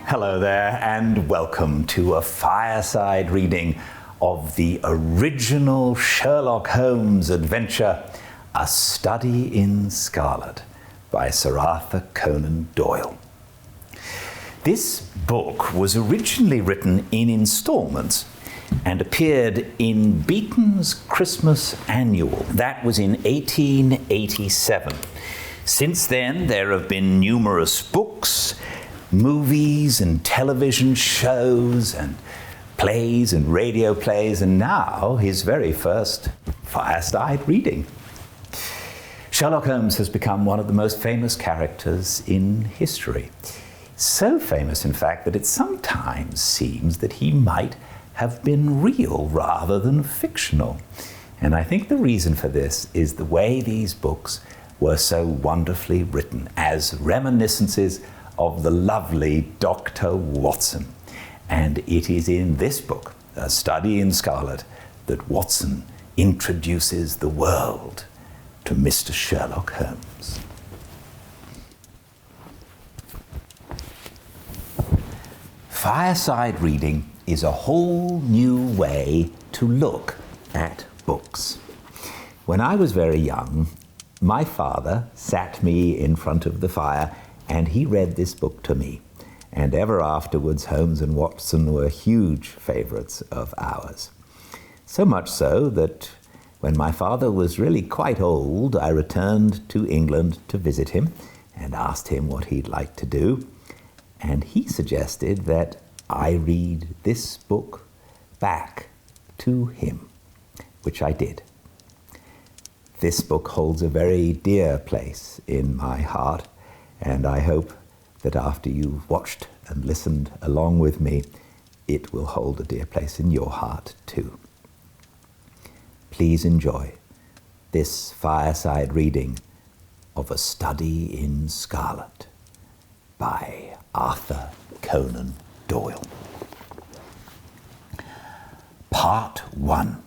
Hello there, and welcome to a fireside reading of the original Sherlock Holmes adventure, A Study in Scarlet, by Sir Arthur Conan Doyle. This book was originally written in installments and appeared in Beeton's Christmas Annual. That was in 1887. Since then, there have been numerous books, movies and television shows and plays and radio plays, and now his very first fireside reading. Sherlock Holmes has become one of the most famous characters in history. So famous, in fact, that it sometimes seems that he might have been real rather than fictional. And I think the reason for this is the way these books were so wonderfully written as reminiscences of the lovely Dr. Watson. And it is in this book, A Study in Scarlet, that Watson introduces the world to Mr. Sherlock Holmes. Fireside reading is a whole new way to look at books. When I was very young, my father sat me in front of the fire and he read this book to me. And ever afterwards, Holmes and Watson were huge favorites of ours. So much so that when my father was really quite old, I returned to England to visit him and asked him what he'd like to do. And he suggested that I read this book back to him, which I did. This book holds a very dear place in my heart, and I hope that after you've watched and listened along with me, it will hold a dear place in your heart too. Please enjoy this fireside reading of A Study in Scarlet by Arthur Conan Doyle. Part 1.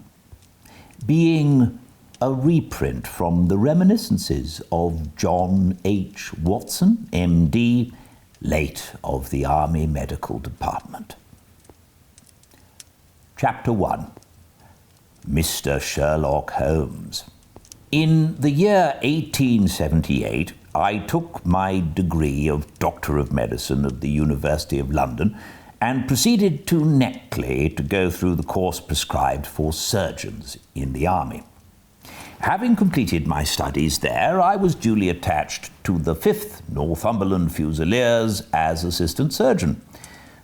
Being a reprint from the reminiscences of John H. Watson, M.D., late of the Army Medical Department. Chapter 1. Mr. Sherlock Holmes. In the year 1878, I took my degree of Doctor of Medicine at the University of London and proceeded to Neckley to go through the course prescribed for surgeons in the Army. Having completed my studies there, I was duly attached to the 5th Northumberland Fusiliers as assistant surgeon.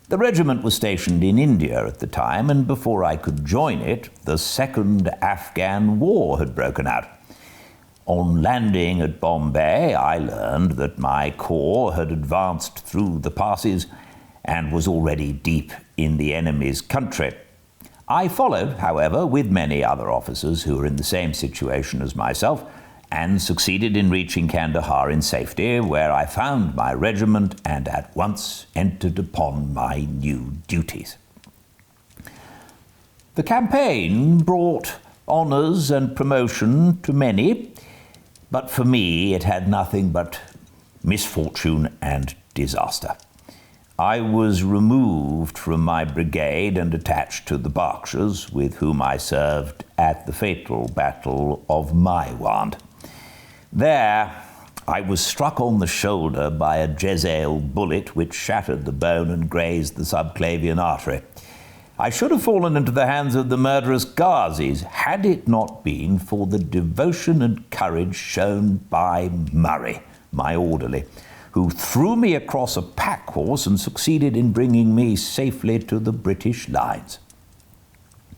The regiment was stationed in India at the time, and before I could join it, the Second Afghan War had broken out. On landing at Bombay, I learned that my corps had advanced through the passes and was already deep in the enemy's country. I followed, however, with many other officers who were in the same situation as myself, and succeeded in reaching Kandahar in safety, where I found my regiment and at once entered upon my new duties. The campaign brought honours and promotion to many, but for me it had nothing but misfortune and disaster. I was removed from my brigade and attached to the Berkshires, with whom I served at the fatal Battle of Maiwand. There, I was struck on the shoulder by a Jezzail bullet which shattered the bone and grazed the subclavian artery. I should have fallen into the hands of the murderous Ghazis had it not been for the devotion and courage shown by Murray, my orderly, who threw me across a pack horse and succeeded in bringing me safely to the British lines.